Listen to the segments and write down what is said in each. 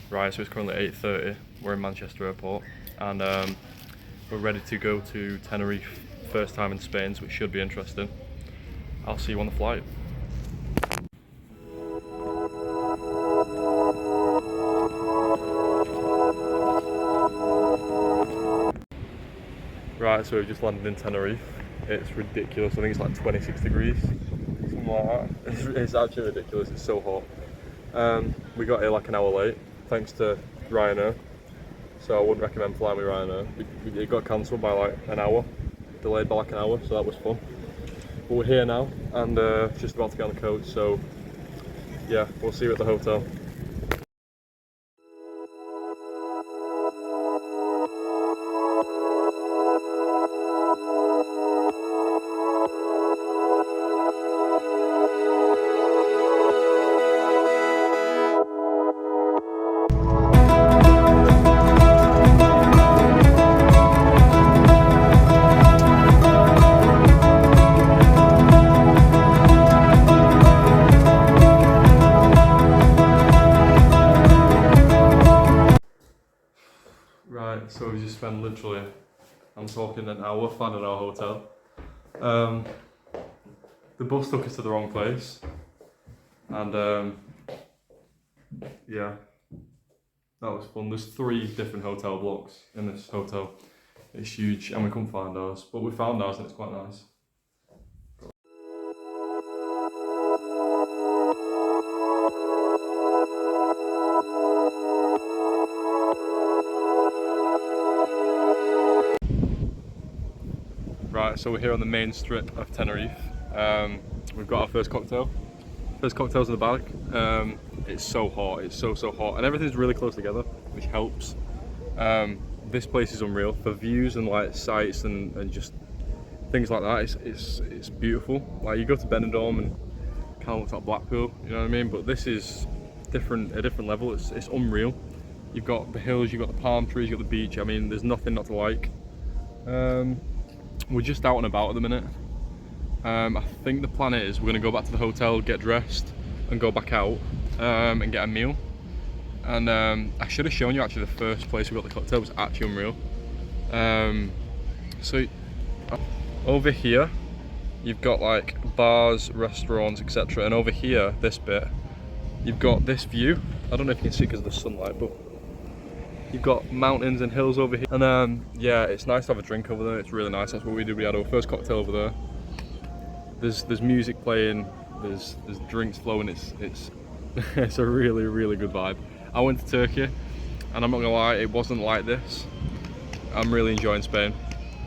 Right, so it's currently 8:30. We're in Manchester Airport, and we're ready to go to Tenerife. First time in Spain, so it should be interesting. I'll see you on the flight. Right, so we've just landed in Tenerife. It's ridiculous. I think it's like 26 degrees, something like that. It's actually ridiculous. It's so hot. We got here like an hour late, thanks to Ryanair. So I wouldn't recommend flying with Ryanair. It got cancelled by like an hour, delayed by like an hour, so that was fun. But we're here now, and just about to get on the coach. So yeah, we'll see you at the hotel. Right, so we just spent literally, I'm talking an hour finding our hotel. The bus took us to the wrong place, and yeah, that was fun. There's 3 different hotel blocks in this hotel. It's huge, and we couldn't find ours, but we found ours and it's quite nice. Right, so we're here on the main strip of Tenerife. We've got our first cocktail. First cocktail's in the bag. It's so hot, it's so hot, and everything's really close together, which helps. This place is unreal for views and like sights and just things like that. It's beautiful. Like you go to Benidorm and kind of looks like Blackpool, you know what I mean? But this is a different level. It's unreal. You've got the hills, you've got the palm trees, you've got the beach. I mean, there's nothing not to like. We're just out and about at the minute. I think the plan is we're going to go back to the hotel, get dressed, and go back out and get a meal. And I should have shown you actually the first place we got the cocktail was actually unreal. So over here, you've got like bars, restaurants, etc. And over here, this bit, you've got this view. I don't know if you can see because of the sunlight, but you've got mountains and hills over here. And yeah, it's nice to have a drink over there. It's really nice. That's what we did. We had our first cocktail over there. There's music playing. There's drinks flowing. It's it's a really good vibe. I went to Turkey, and I'm not gonna lie, it wasn't like this. I'm really enjoying Spain.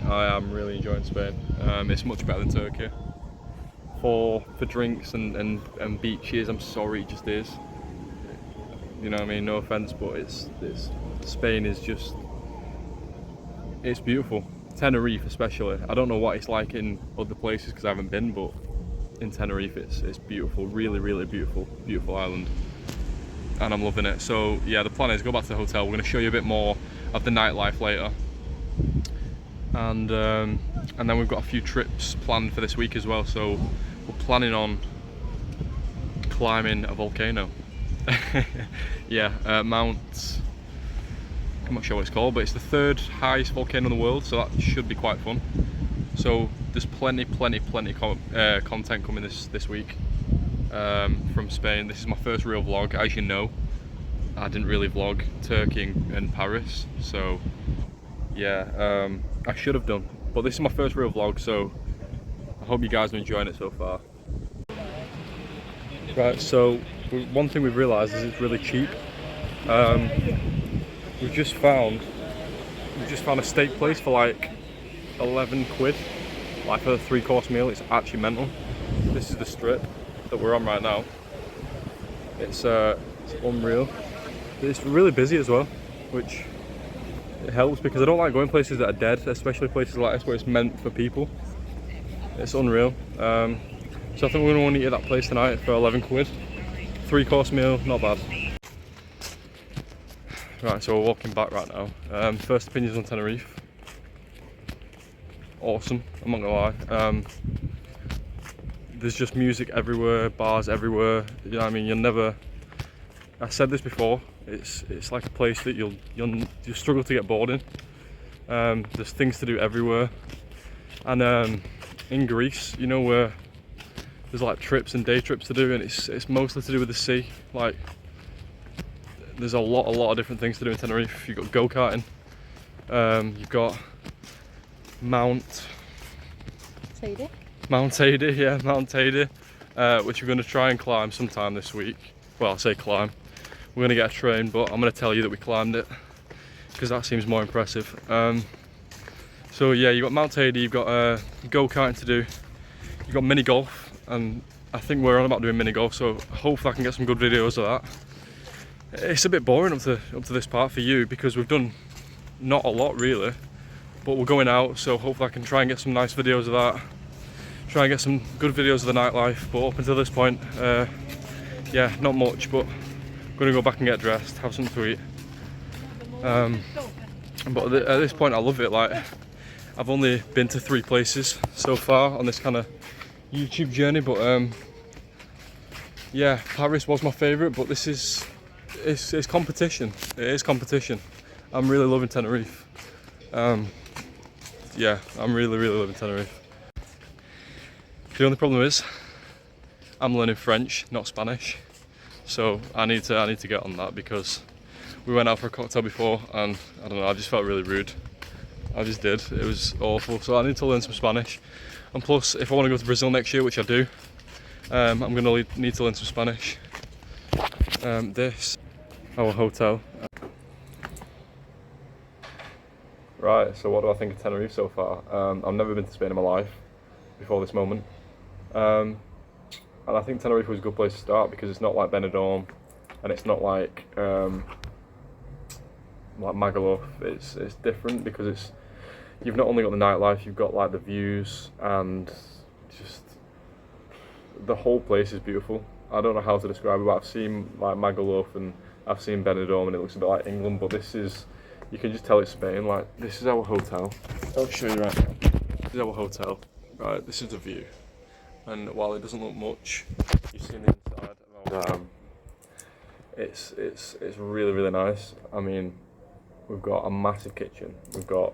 I am really enjoying Spain. It's much better than Turkey. For drinks and beaches, I'm sorry, it just is. You know what I mean? No offense, but it's Spain is just, it's beautiful. Tenerife especially. I don't know what it's like in other places because I haven't been, but in Tenerife it's beautiful. Really beautiful island, and I'm loving it. So yeah, the plan is go back to the hotel. We're going to show you a bit more of the nightlife later, and then we've got a few trips planned for this week as well. So we're planning on climbing a volcano. Yeah, Mount, I'm not sure what it's called, but it's the 3rd highest volcano in the world, so that should be quite fun. So there's plenty content coming this week from Spain. This is my first real vlog. As you know, I didn't really vlog Turkey and Paris, so yeah, I should have done, but this is my first real vlog, so I hope you guys are enjoying it so far. Right, so one thing we've realised is it's really cheap. We've just found a steak place for like 11 quid, like for a 3-course meal. It's actually mental. This is the strip that we're on right now. It's unreal. It's really busy as well, which it helps because I don't like going places that are dead, especially places like this where it's meant for people. It's unreal. So I think we're going to want to eat at that place tonight for 11 quid. 3-course meal, not bad. Right, so we're walking back right now. First opinions on Tenerife. Awesome, I'm not gonna lie. There's just music everywhere, bars everywhere. You know what I mean? You're never I said this before, it's like a place that you'll struggle to get bored in. There's things to do everywhere, and in Greece, you know, where there's like trips and day trips to do, and it's mostly to do with the sea. Like there's a lot of different things to do in Tenerife. You've got go-karting, you've got Mount Teide, yeah, Mount Teide, which we're going to try and climb sometime this week. Well, I say climb. We're going to get a train, but I'm going to tell you that we climbed it because that seems more impressive. So yeah, you've got Mount Teide, you've got go-karting to do, you've got mini golf, and I think we're on about doing mini golf, so hopefully I can get some good videos of that. It's a bit boring up to this part for you because we've done not a lot really, but we're going out, so hopefully I can try and get some nice videos of that. Try and get some good videos of the nightlife, but up until this point, yeah, not much, but I'm gonna go back and get dressed, have something to eat. But at this point I love it. Like, I've only been to 3 places so far on this kind of YouTube journey, but yeah, Paris was my favourite, but this is it's competition. It is competition. I'm really loving Tenerife. Yeah, I'm really loving Tenerife. The only problem is I'm learning French, not Spanish, so I need to get on that because we went out for a cocktail before and I don't know, I just felt really rude. I just did. It was awful. So I need to learn some Spanish, and plus if I want to go to Brazil next year, which I do, I'm going to need to learn some Spanish. This, our hotel. Right, so what do I think of Tenerife so far? I've never been to Spain in my life before this moment. And I think Tenerife was a good place to start because it's not like Benidorm and it's not like Magaluf. It's different because you've not only got the nightlife, you've got like the views, and just the whole place is beautiful. I don't know how to describe it, but I've seen like Magaluf and I've seen Benidorm and it looks a bit like England, but this is, you can just tell it's Spain. Like, this is our hotel. I'll show you right now. This is our hotel. Right, this is the view. And while it doesn't look much, you've seen the inside of our it's really nice. I mean, we've got a massive kitchen. We've got,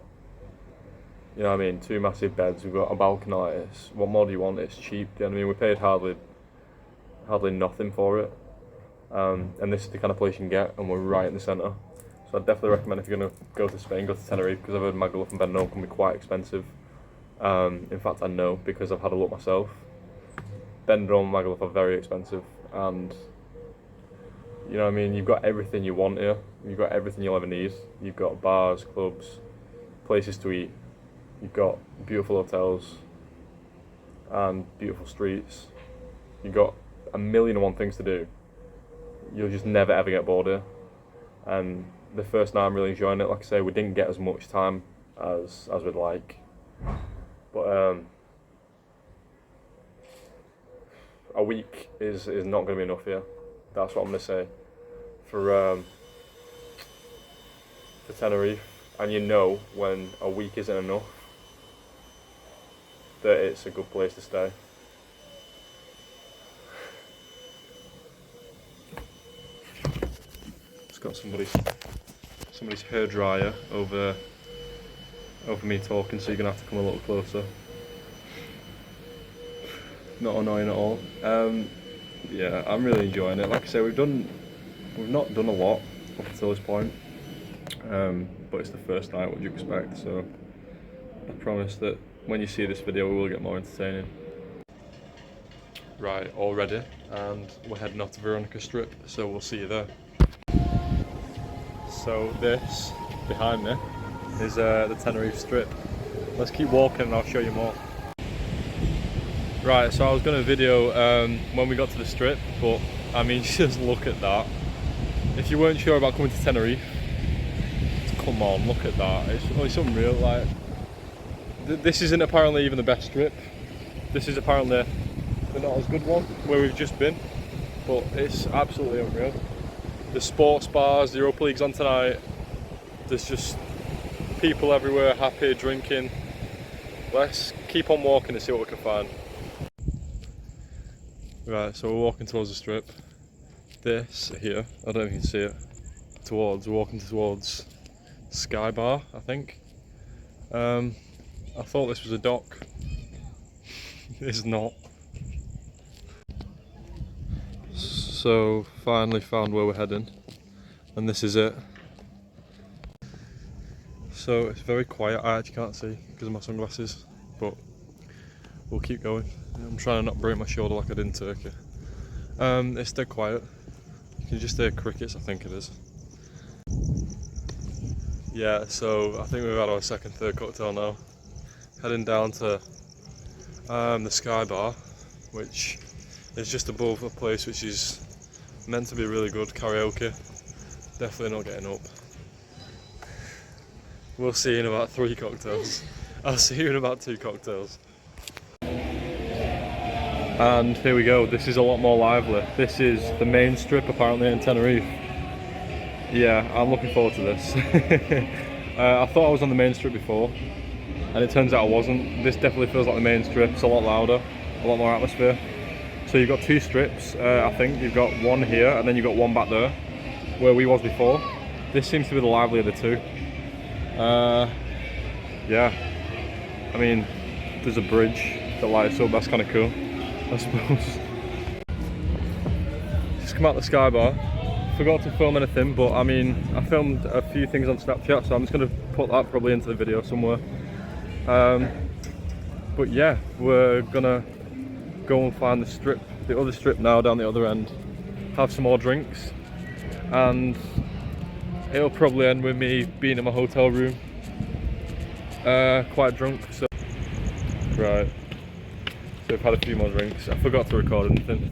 you know what I mean, 2 massive beds. We've got a balcony like this. What more do you want? It's cheap. You know what I mean? We paid hardly nothing for it. And this is the kind of place you can get, and we're right in the centre. So I'd definitely recommend, if you're going to go to Spain, go to Tenerife, because I've heard Magaluf and Benidorm can be quite expensive. In fact, I know because I've had a look myself. Benidorm and Magaluf are very expensive, and you know what I mean, you've got everything you want here. You've got everything you'll ever need. You've got bars, clubs, places to eat. You've got beautiful hotels and beautiful streets. You've got 1,000,001 things to do. You'll just never ever get bored here. And the first night I'm really enjoying it. Like I say, we didn't get as much time as we'd like, but a week is not going to be enough here. That's what I'm going to say for Tenerife. And you know when a week isn't enough, that it's a good place to stay. It's got somebody's hairdryer over me talking, so you're gonna have to come a little closer. Not annoying at all. Yeah, I'm really enjoying it. Like I say, we've not done a lot up until this point, but it's the first night. What do you expect? So I promise that when you see this video, we will get more entertaining. Right, all ready, and we're heading off to Veronica Strip, so we'll see you there. So this behind me is the Tenerife Strip. Let's keep walking and I'll show you more. Right, so I was going to video when we got to the Strip, but I mean, just look at that. If you weren't sure about coming to Tenerife, come on, look at that. It's unreal. Like, this isn't apparently even the best strip. This is apparently the not as good one where we've just been, but it's absolutely unreal. The sports bars, the Europa League's on tonight. There's just people everywhere, happy, drinking. Let's keep on walking and see what we can find. Right, so we're walking towards the Strip. this here, I don't know if you can see it, walking towards Sky Bar, I think. I thought this was a dock. It's not. So finally found where we're heading, and this is it. So it's very quiet. I actually can't see because of my sunglasses, but we'll keep going. I'm trying to not break my shoulder like I did in Turkey. It's dead quiet. You can just hear crickets, I think it is. Yeah, so I think we've had our third cocktail now. Heading down to the Sky Bar, which is just above a place which is meant to be really good karaoke. Definitely not getting up. We'll see you in about 3 cocktails. I'll see you in about 2 cocktails. And here we go, this is a lot more lively. This is the main strip apparently in Tenerife. Yeah, I'm looking forward to this. I thought I was on the main strip before, and it turns out I wasn't. This definitely feels like the main strip. It's a lot louder, a lot more atmosphere. So you've got 2 strips, I think. You've got one here, and then you've got one back there, where we was before. This seems to be the livelier of the 2. Yeah, I mean, there's a bridge that lights up, that's kind of cool, I suppose. Just come out the Sky Bar. Forgot to film anything, but I mean, I filmed a few things on Snapchat, so I'm just going to put that probably into the video somewhere. But yeah, we're gonna go and find the other strip now down the other end, have some more drinks, and it'll probably end with me being in my hotel room, quite drunk. So right, so I've had a few more drinks. I forgot to record anything,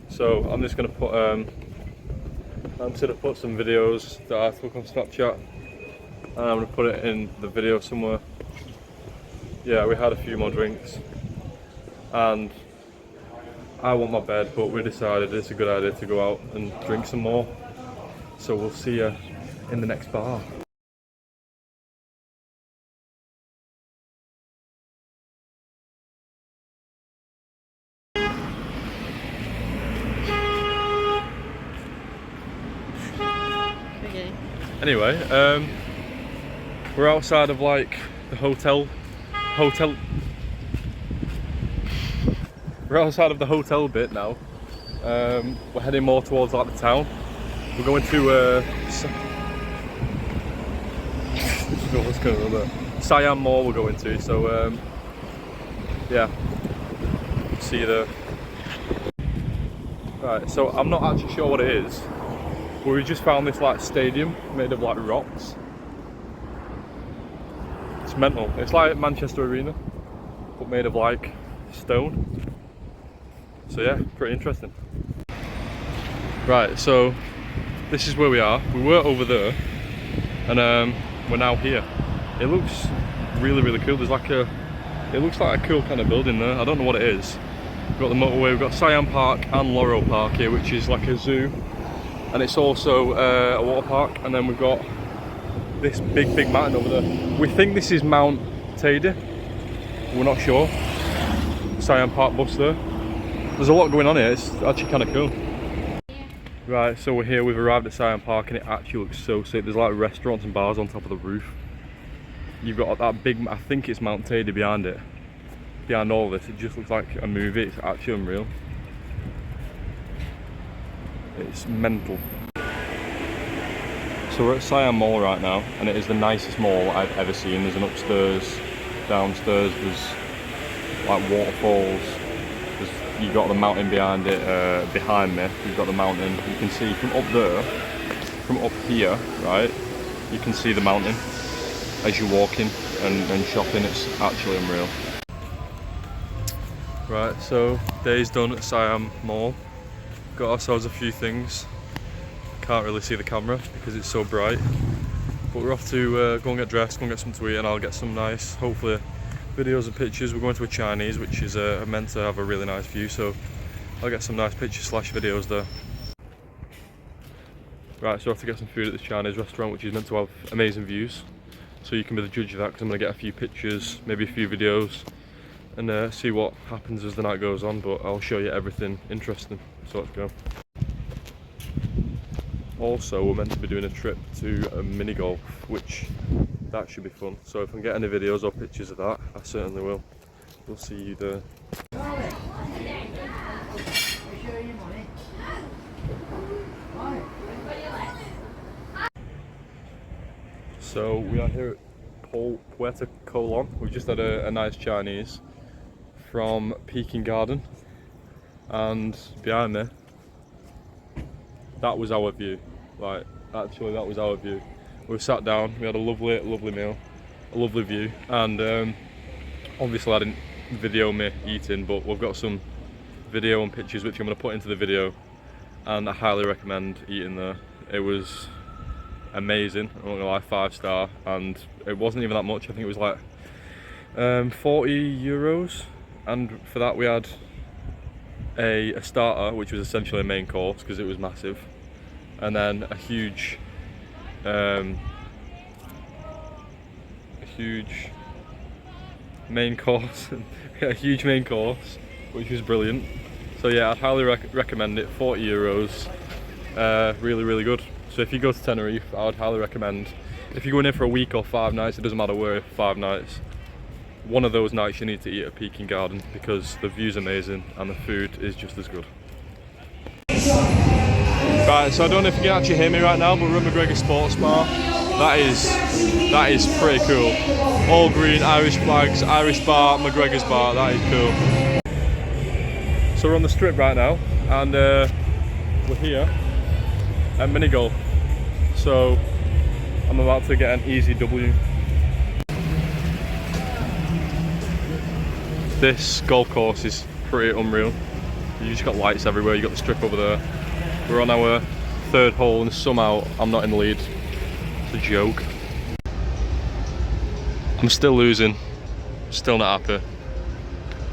so I'm just gonna put I'm just gonna put some videos that I took on Snapchat, and I'm gonna put it in the video somewhere. Yeah, we had a few more drinks, and I want my bed, but we decided it's a good idea to go out and drink some more. So we'll see you in the next bar. Okay. Anyway, we're outside of like the hotel. We're outside of the hotel bit now. We're heading more towards like the town. We're going to what's going on there? Siam Mall we're going to, so yeah, see you there. Right, so I'm not actually sure what it is, but we just found this like stadium made of like rocks. It's mental. It's like Manchester Arena, but made of like stone. So yeah, pretty interesting. Right, so this is where we are. We were over there, and we're now here. It looks really cool. There's like it looks like a cool kind of building there. I don't know what it is. We've got the motorway, we've got Siam Park and Loro Park here, which is like a zoo, and it's also a water park. And then we've got this big mountain over there. We think this is Mount Teide. We're not sure. Siam Park bus there. There's a lot going on here. It's actually kind of cool. Right, so we're here. We've arrived at Siam Park, and it actually looks so sick. There's like restaurants and bars on top of the roof. You've got that big, I think it's Mount Teide behind it. Behind all this, it just looks like a movie. It's actually unreal. It's mental. So we're at Siam Mall right now, and it is the nicest mall I've ever seen. There's an upstairs, downstairs, there's like waterfalls. You've got the mountain behind it, behind me. You've got the mountain. You can see from up there, from up here, right? You can see the mountain as you're walking and shopping. It's actually unreal. Right, so day's done at Siam Mall. Got ourselves a few things. Can't really see the camera because it's so bright. But we're off to go and get dressed, go and get something to eat, and I'll get some nice, hopefully, videos and pictures. We're going to a Chinese, which is meant to have a really nice view, so I'll get some nice pictures / videos there. Right, so I have to get some food at this Chinese restaurant, which is meant to have amazing views. So you can be the judge of that, because I'm going to get a few pictures, maybe a few videos, and see what happens as the night goes on, but I'll show you everything interesting. So let's go. also we're meant to be doing a trip to a mini golf, which that should be fun. So if I can get any videos or pictures of that, I certainly will. We'll see you there. So we are here at Puerto Colon. We've just had a nice Chinese from Peking Garden, and behind me, that was our view. Like, actually that was our view. We sat down, we had a lovely meal, a lovely view, and obviously I didn't video me eating, but we've got some video and pictures which I'm going to put into the video, and I highly recommend eating there. It was amazing, I'm not gonna lie, 5-star, and it wasn't even that much. I think it was like 40 euros, and for that we had a starter, which was essentially a main course because it was massive, and then a huge main course a huge main course, which was brilliant. So yeah, I'd highly recommend it. 40 euros, really good. So if you go to Tenerife, I would highly recommend, if you're going in for a week or 5 nights, it doesn't matter where, 5 nights, one of those nights you need to eat at Peking Garden, because the view's amazing and the food is just as good. Right, so I don't know if you can actually hear me right now, but we're at McGregor Sports Bar. That is pretty cool. All green, Irish flags, Irish bar, McGregor's bar, that is cool. So we're on the strip right now, and we're here at mini golf. So I'm about to get an easy W. This golf course is pretty unreal. You just got lights everywhere, you got the strip over there. We're on our 3rd hole and somehow I'm not in the lead. It's a joke. I'm still losing, still not happy.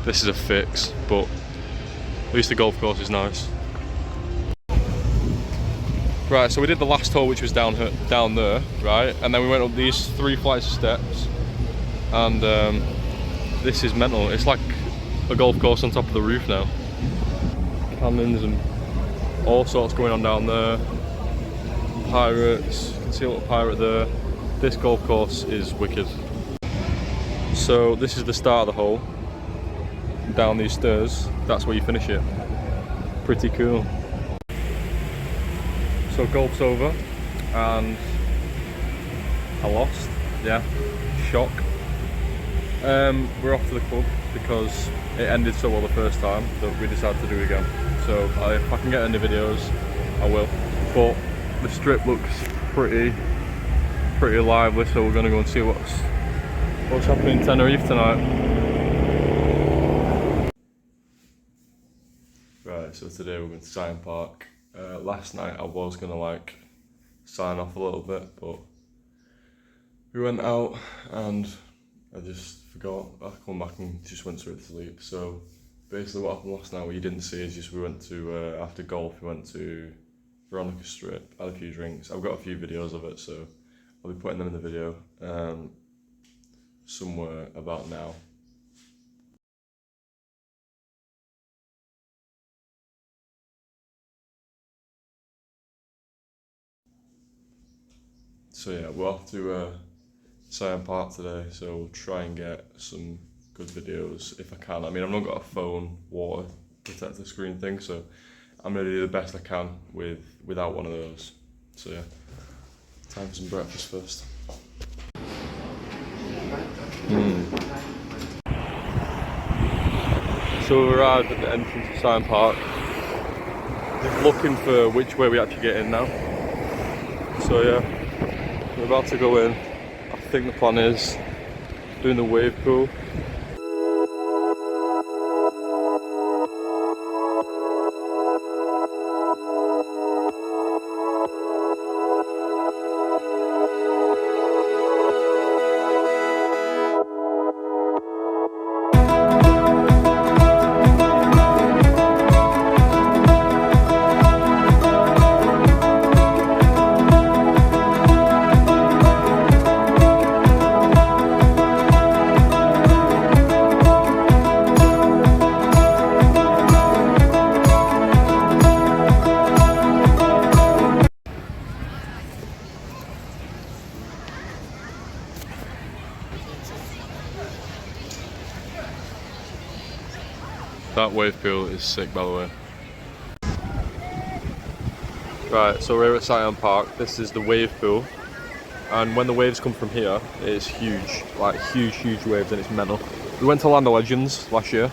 This is a fix, but at least the golf course is nice. Right, so we did the last hole, which was down there, right? And then we went up these 3 flights of steps, and this is mental. It's like a golf course on top of the roof now. Cannons and all sorts going on down there. Pirates, you can see a little pirate there. This golf course is wicked. So this is the start of the hole. Down these stairs, that's where you finish it. Pretty cool. So golf's over, and I lost. Yeah, shock. We're off to the club because it ended so well the first time that we decided to do it again. So if I can get any videos, I will. But the strip looks pretty lively, so we're gonna go and see what's happening in Tenerife tonight. Right, so today we're going to Science Park. Last night I was gonna like sign off a little bit, but we went out and I just forgot. I come back and just went straight to sleep. So basically what happened last night, what you didn't see, is just we went to, after golf, we went to Veronica Strip, had a few drinks. I've got a few videos of it, so I'll be putting them in the video somewhere about now. So yeah, we're off to Science Park today, so we'll try and get some good videos if I can. I mean, I've not got a phone water protector screen thing, so I'm gonna do the best I can without one of those. So yeah, time for some breakfast first. So we arrived at the entrance of Science Park. Just looking for which way we actually get in now. So yeah. We're about to go in. I think the plan is doing the wave pool. That wave pool is sick, by the way. Right, so we're here at Scion Park. This is the wave pool. And when the waves come from here, it's huge. Like huge, huge waves, and it's mental. We went to Land of Legends last year.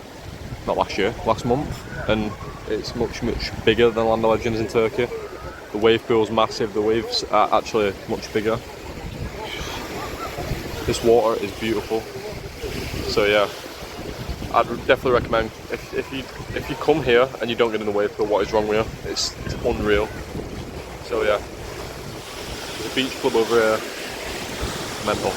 Not last year, last month. And it's much, much bigger than Land of Legends in Turkey. The wave pool's massive. The waves are actually much bigger. This water is beautiful. So yeah. I'd definitely recommend if you come here and you don't get in the wave pool, what is wrong with you? It's unreal. So yeah, there's a beach club over here. Mental.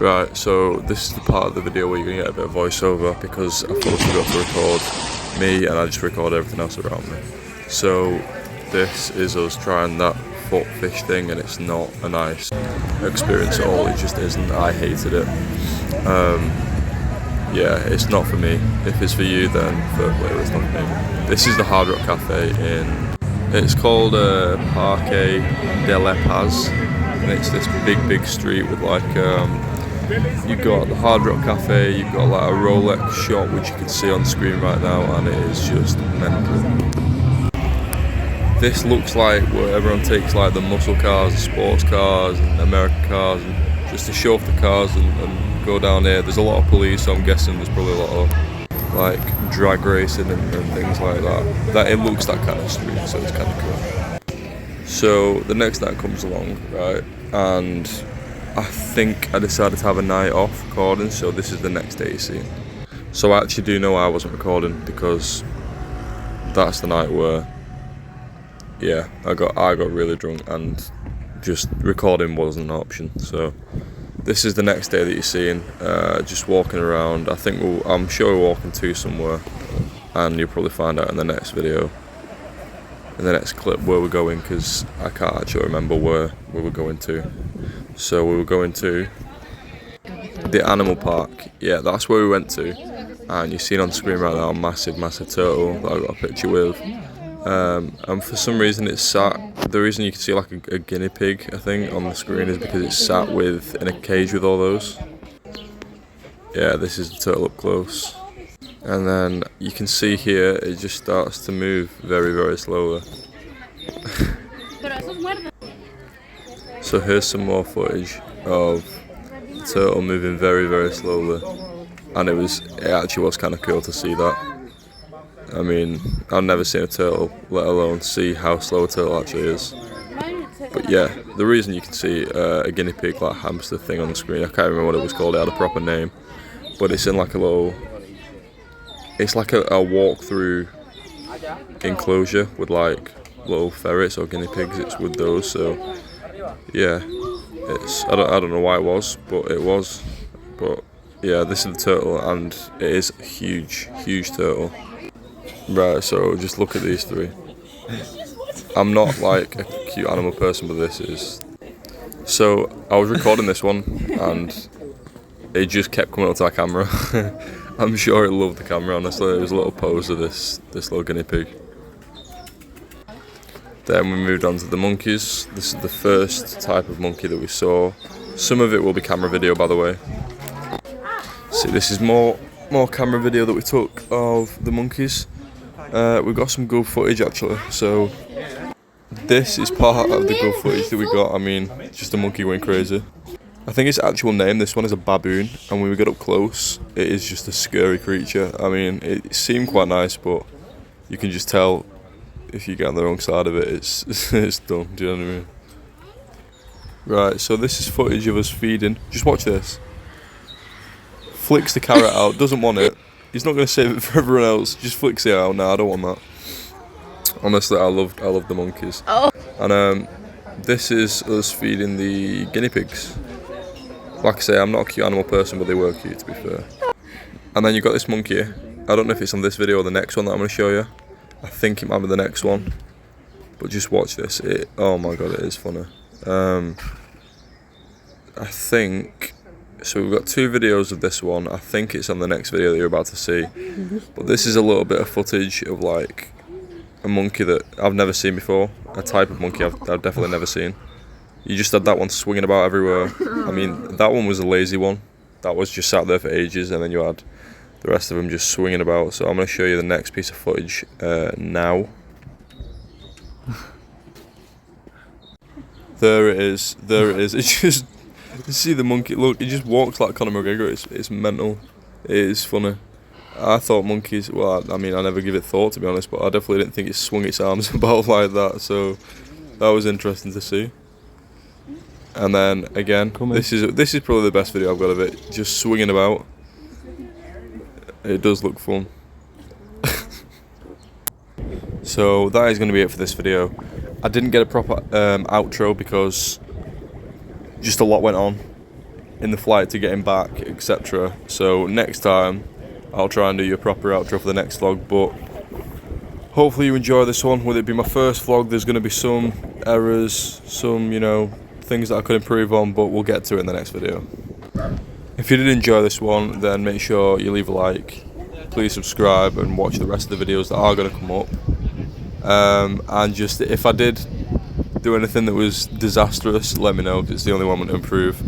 Right, so this is the part of the video where you're going to get a bit of voiceover because I fully forgot to record me and I just record everything else around me. So this is us trying that foot fish thing and it's not a nice experience at all, it just isn't. I hated it. Yeah, it's not for me. If it's for you then fair play, it's not for me. This is the Hard Rock Cafe it's called Parque de la Paz and it's this big street with like you've got the Hard Rock Cafe, you've got like a Rolex shop which you can see on screen right now and it is just mental. This looks like where everyone takes like the muscle cars, the sports cars and American cars and just to show off the cars and go down here. There's a lot of police so I'm guessing there's probably a lot of like drag racing and things like that. It looks that kind of street so it's kind of cool. So the next night comes along, right, and I think I decided to have a night off recording, so this is the next day you see. So I actually do know I wasn't recording because that's the night where, yeah, I got really drunk and just recording wasn't an option. So this is the next day that you're seeing, just walking around. I'm sure we're walking to somewhere, and you'll probably find out in the next video, in the next clip where we're going, because I can't actually remember where we were going to. So we were going to the animal park. Yeah, that's where we went to. And you've seen on screen right now a massive turtle that I got a picture with. And for some reason it's sat, the reason you can see like a guinea pig I think on the screen is because it's sat in a cage with all those. Yeah, this is the turtle up close. And then you can see here it just starts to move very slowly. So here's some more footage of the turtle moving very slowly, and it actually was kind of cool to see that. I mean, I've never seen a turtle, let alone see how slow a turtle actually is. But yeah, the reason you can see a guinea pig like hamster thing on the screen, I can't remember what it was called, it had a proper name, but it's in like a little, it's like a walk-through enclosure with like little ferrets or guinea pigs. It's with those, so yeah, it's I don't know why it was, but it was. But yeah, this is the turtle, and it is a huge turtle. Right, so just look at these three. I'm not like a cute animal person, but this is. So I was recording this one, and it just kept coming up to our camera. I'm sure it loved the camera, honestly. It was a little pose of this little guinea pig. Then we moved on to the monkeys. This is the first type of monkey that we saw. Some of it will be camera video, by the way. See, this is more camera video that we took of the monkeys. We got some good footage actually. So this is part of the good footage that we got. I mean, just a monkey going crazy. I think its actual name, this one, is a baboon, and when we get up close, it is just a scary creature. I mean, it seemed quite nice, but you can just tell if you get on the wrong side of it, it's done. Do you know what I mean? Right, so this is footage of us feeding. Just watch this. Flicks the carrot out, doesn't want it. He's not going to save it for everyone else. Just flicks it out. No, I don't want that. Honestly, I love the monkeys. Oh. And this is us feeding the guinea pigs. Like I say, I'm not a cute animal person, but they were cute, to be fair. And then you've got this monkey. I don't know if it's on this video or the next one that I'm going to show you. I think it might be the next one. But just watch this. Oh my god, it is funny. I think... So we've got 2 videos of this one. I think it's on the next video that you're about to see. But this is a little bit of footage of like a monkey that I've never seen before. A type of monkey I've definitely never seen. You just had that one swinging about everywhere. I mean, that one was a lazy one. That was just sat there for ages, and then you had the rest of them just swinging about. So I'm going to show you the next piece of footage now. There it is. There it is. It's just... You see the monkey, look, he just walks like Conor McGregor. It's mental. It is funny. I thought monkeys, well, I mean, I never give it thought, to be honest, but I definitely didn't think it swung its arms about like that, so that was interesting to see. And then, again, this is probably the best video I've got of it, just swinging about. It does look fun. So, that is going to be it for this video. I didn't get a proper outro because just a lot went on in the flight to getting back, etc. So next time I'll try and do your proper outro for the next vlog, but hopefully you enjoy this one. With it be my first vlog, there's going to be some errors, some, you know, things that I could improve on, but we'll get to it in the next video. If you did enjoy this one, then make sure you leave a like, please subscribe and watch the rest of the videos that are going to come up. And just, if I did do anything that was disastrous, let me know, because it's the only way I'm going to improve.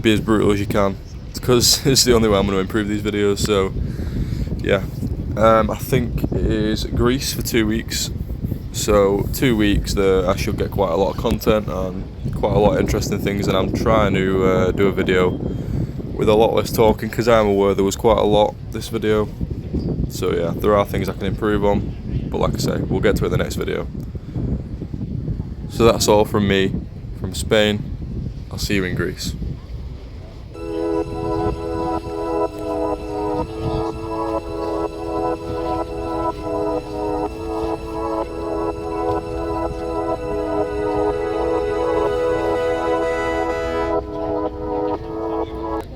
Be as brutal as you can, because it's the only way I'm going to improve these videos. So yeah, I think it is Greece for 2 weeks, so 2 weeks there I should get quite a lot of content and quite a lot of interesting things, and I'm trying to do a video with a lot less talking, because I am aware there was quite a lot this video. So yeah, there are things I can improve on, but like I say, we'll get to it in the next video. So that's all from me, from Spain. I'll see you in Greece.